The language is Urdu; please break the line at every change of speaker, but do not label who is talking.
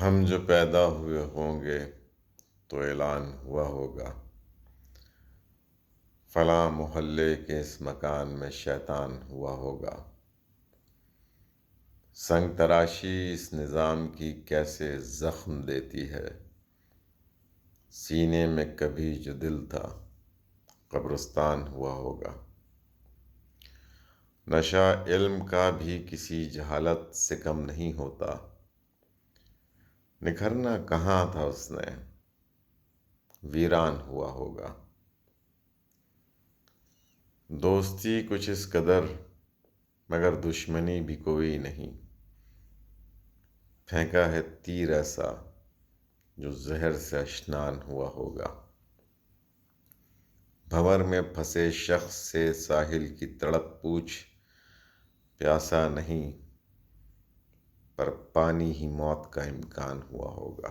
ہم جو پیدا ہوئے ہوں گے تو اعلان ہوا ہوگا، فلاں محلے کے اس مکان میں شیطان ہوا ہوگا۔ سنگ تراشی اس نظام کی کیسے زخم دیتی ہے، سینے میں کبھی جو دل تھا قبرستان ہوا ہوگا۔ نشہ علم کا بھی کسی جہالت سے کم نہیں ہوتا، نکھرنا کہاں تھا اس نے، ویران ہوا ہوگا۔ دوستی کچھ اس قدر مگر دشمنی بھی کوئی نہیں، پھینکا ہے تیر ایسا جو زہر سے اشنان ہوا ہوگا۔ بھنور میں پھنسے شخص سے ساحل کی تڑپ پوچھ، پیاسا نہیں پر پانی ہی موت کا امکان ہوا ہوگا۔